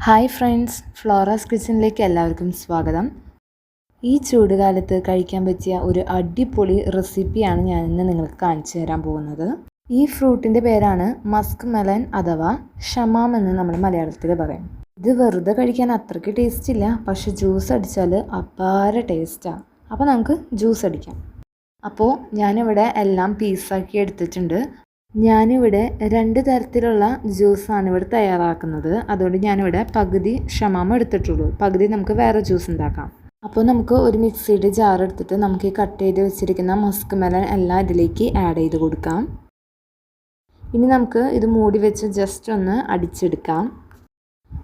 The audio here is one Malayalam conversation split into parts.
ഹായ് ഫ്രണ്ട്സ്, ഫ്ലോറാസ് കിച്ചണിലേക്ക് എല്ലാവർക്കും സ്വാഗതം. ഈ ചൂടുകാലത്ത് കഴിക്കാൻ പറ്റിയ ഒരു അടിപൊളി റെസിപ്പിയാണ് ഞാനിന്ന് നിങ്ങൾക്ക് കാണിച്ചു തരാൻ പോകുന്നത്. ഈ ഫ്രൂട്ടിൻ്റെ പേരാണ് മസ്ക് മെലൻ അഥവാ ഷമാം എന്ന് നമ്മൾ മലയാളത്തിൽ പറയും. ഇത് വെറുതെ കഴിക്കാൻ അത്രയ്ക്ക് ടേസ്റ്റ് ഇല്ല, പക്ഷെ ജ്യൂസ് അടിച്ചാൽ അപാര ടേസ്റ്റാണ്. അപ്പോൾ നമുക്ക് ജ്യൂസ് അടിക്കാം. അപ്പോൾ ഞാനിവിടെ എല്ലാം പീസാക്കി എടുത്തിട്ടുണ്ട്. ഞാനിവിടെ 2 തരത്തിലുള്ള ജ്യൂസാണ് ഇവിടെ തയ്യാറാക്കുന്നത്. അതുകൊണ്ട് ഞാനിവിടെ പകുതി ഷമാം എടുത്തിട്ടുള്ളൂ, പകുതി നമുക്ക് വേറെ ജ്യൂസ് ഉണ്ടാക്കാം. അപ്പോൾ നമുക്ക് ഒരു മിക്സിയുടെ ജാർ എടുത്തിട്ട് നമുക്ക് ഈ കട്ട് ചെയ്ത് വെച്ചിരിക്കുന്ന മസ്ക് മെലൻ എല്ലാം ഇതിലേക്ക് ആഡ് ചെയ്ത് കൊടുക്കാം. ഇനി നമുക്ക് ഇത് മൂടി വെച്ച് ജസ്റ്റ് ഒന്ന് അടിച്ചെടുക്കാം.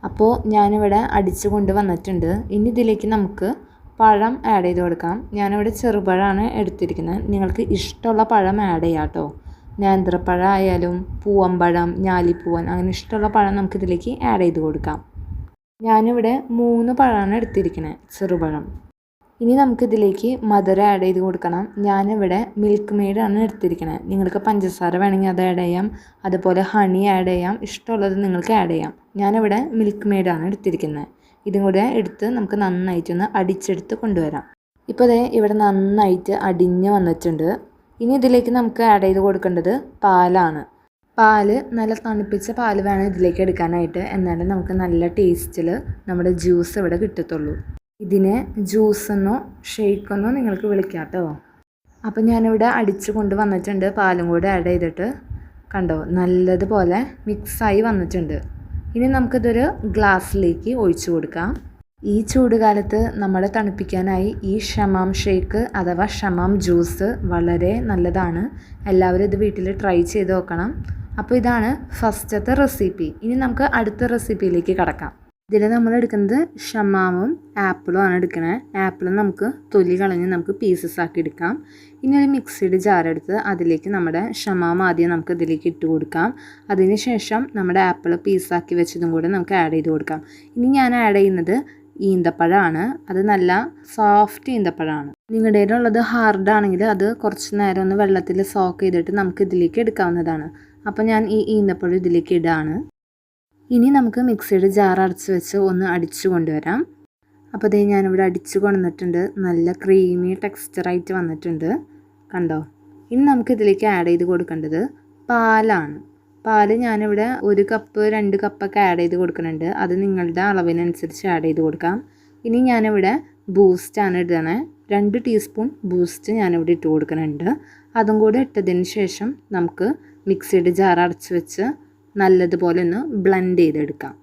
അപ്പോൾ ഞാനിവിടെ അടിച്ചു കൊണ്ട് വന്നിട്ടുണ്ട്. ഇനി ഇതിലേക്ക് നമുക്ക് പഴം ആഡ് ചെയ്ത് കൊടുക്കാം. ഞാനിവിടെ ചെറുപഴമാണ് എടുത്തിരിക്കുന്നത്. നിങ്ങൾക്ക് ഇഷ്ടമുള്ള പഴം ആഡ് ചെയ്യാം കേട്ടോ. നേന്ത്രപ്പഴം ആയാലും പൂവമ്പഴം, ഞാലിപ്പൂവൻ, അങ്ങനെ ഇഷ്ടമുള്ള പഴം നമുക്കിതിലേക്ക് ആഡ് ചെയ്ത് കൊടുക്കാം. ഞാനിവിടെ 3 പഴമാണ് എടുത്തിരിക്കുന്നത്, ചെറുപഴം. ഇനി നമുക്കിതിലേക്ക് മധുരം ആഡ് ചെയ്ത് കൊടുക്കണം. ഞാനിവിടെ മിൽക്ക് മെയ്ഡാണ് എടുത്തിരിക്കുന്നത്. നിങ്ങൾക്ക് പഞ്ചസാര വേണമെങ്കിൽ അത് ആഡ് ചെയ്യാം, അതുപോലെ ഹണി ആഡ് ചെയ്യാം, ഇഷ്ടമുള്ളത് നിങ്ങൾക്ക് ആഡ് ചെയ്യാം. ഞാനിവിടെ മിൽക്ക് മെയ്ഡാണ് എടുത്തിരിക്കുന്നത്. ഇതും കൂടെ എടുത്ത് നമുക്ക് നന്നായിട്ടൊന്ന് അടിച്ചെടുത്ത് കൊണ്ടുവരാം. ഇപ്പോൾ ദേ ഇവിടെ നന്നായിട്ട് അടിഞ്ഞ് വന്നിട്ടുണ്ട്. ഇനി ഇതിലേക്ക് നമുക്ക് ആഡ് ചെയ്ത് കൊടുക്കേണ്ടത് പാലാണ്. പാല് നല്ല തണുപ്പിച്ച പാല് വേണം ഇതിലേക്ക് എടുക്കാനായിട്ട്, എന്നാലും നമുക്ക് നല്ല ടേസ്റ്റിൽ നമ്മുടെ ജ്യൂസ് ഇവിടെ കിട്ടത്തുള്ളൂ. ഇതിനെ ജ്യൂസെന്നോ ഷെയ്ക്കെന്നോ നിങ്ങൾക്ക് വിളിക്കാം കേട്ടോ. അപ്പോൾ ഞാനിവിടെ അടിച്ചു കൊണ്ട് വന്നിട്ടുണ്ട്. പാലും കൂടെ ആഡ് ചെയ്തിട്ട് കണ്ടോ, നല്ലതുപോലെ മിക്സായി വന്നിട്ടുണ്ട്. ഇനി നമുക്കിതൊരു ഗ്ലാസ്സിലേക്ക് ഒഴിച്ചു കൊടുക്കാം. ഈ ചൂടുകാലത്ത് നമ്മളെ തണുപ്പിക്കാനായി ഈ ഷമാം ഷേക്ക് അഥവാ ഷമാം ജ്യൂസ് വളരെ നല്ലതാണ്. എല്ലാവരും ഇത് വീട്ടിൽ ട്രൈ ചെയ്ത് നോക്കണം. അപ്പോൾ ഇതാണ് ഫസ്റ്റത്തെ റെസിപ്പി. ഇനി നമുക്ക് അടുത്ത റെസിപ്പിയിലേക്ക് കടക്കാം. ഇതിൽ നമ്മൾ എടുക്കുന്നത് ഷമാമും ആപ്പിളും ആണ് എടുക്കുന്നത്. ആപ്പിളും നമുക്ക് തൊലി കളഞ്ഞ് നമുക്ക് പീസസ് ആക്കി എടുക്കാം. ഇനി ഒരു മിക്സിയുടെ ജാർ എടുത്ത് അതിലേക്ക് നമ്മുടെ ഷമാം ആദ്യം നമുക്ക് ഇതിലേക്ക് ഇട്ട് കൊടുക്കാം. അതിന് ശേഷം നമ്മുടെ ആപ്പിൾ പീസാക്കി വെച്ചതും കൂടെ നമുക്ക് ആഡ് ചെയ്ത് കൊടുക്കാം. ഇനി ഞാൻ ആഡ് ചെയ്യുന്നത് ഈന്തപ്പഴമാണ്. അത് നല്ല സോഫ്റ്റ് ഈന്തപ്പഴമാണ്. നിങ്ങളുടെ കയ്യിലുള്ളത് ഹാർഡാണെങ്കിൽ അത് കുറച്ച് നേരം ഒന്ന് വെള്ളത്തിൽ സോക്ക് ചെയ്തിട്ട് നമുക്ക് ഇതിലേക്ക് എടുക്കാവുന്നതാണ്. അപ്പോൾ ഞാൻ ഈ ഈന്തപ്പഴം ഇതിലേക്ക് ഇടാണ്. ഇനി നമുക്ക് മിക്സിയുടെ ജാർ അടച്ച് വെച്ച് ഒന്ന് അടിച്ചു കൊണ്ടുവരാം. അപ്പോൾ അതേ ഞാനിവിടെ അടിച്ചു കൊണ്ടുവന്നിട്ടുണ്ട്. നല്ല ക്രീമി ടെക്സ്ചറായിട്ട് വന്നിട്ടുണ്ട്, കണ്ടോ. ഇനി നമുക്ക് ഇതിലേക്ക് ആഡ് ചെയ്ത് കൊടുക്കേണ്ടത് പാലാണ്. പാല് ഞാനിവിടെ 1 കപ്പ് 2 കപ്പൊക്കെ ആഡ് ചെയ്ത് കൊടുക്കുന്നുണ്ട്. അത് നിങ്ങളുടെ അളവിനനുസരിച്ച് ആഡ് ചെയ്ത് കൊടുക്കാം. ഇനി ഞാനിവിടെ ബൂസ്റ്റാണ് ഇടണേ. 2 ടീസ്പൂൺ ബൂസ്റ്റ് ഞാനിവിടെ ഇട്ട് കൊടുക്കുന്നുണ്ട്. അതും കൂടെ ഇട്ടതിന് ശേഷം നമുക്ക് മിക്സിയുടെ ജാർ അടച്ച് വെച്ച് നല്ലതുപോലെ ഒന്ന് ബ്ലെൻഡ് ചെയ്തെടുക്കാം.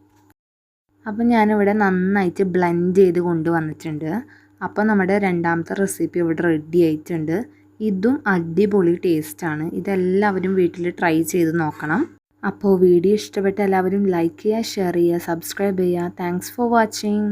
അപ്പം ഞാനിവിടെ നന്നായിട്ട് ബ്ലെൻഡ് ചെയ്ത് കൊണ്ടുവന്നിട്ടുണ്ട്. അപ്പോൾ നമ്മുടെ രണ്ടാമത്തെ റെസിപ്പി ഇവിടെ റെഡി ആയിട്ടുണ്ട്. ഇതും അടിപൊളി ടേസ്റ്റാണ്. ഇതെല്ലാവരും വീട്ടിൽ ട്രൈ ചെയ്ത് നോക്കണം. അപ്പോൾ വീഡിയോ ഇഷ്ടപ്പെട്ട എല്ലാവരും ലൈക്ക് ചെയ്യുക, ഷെയർ ചെയ്യുക, സബ്സ്ക്രൈബ് ചെയ്യുക. Thanks for watching.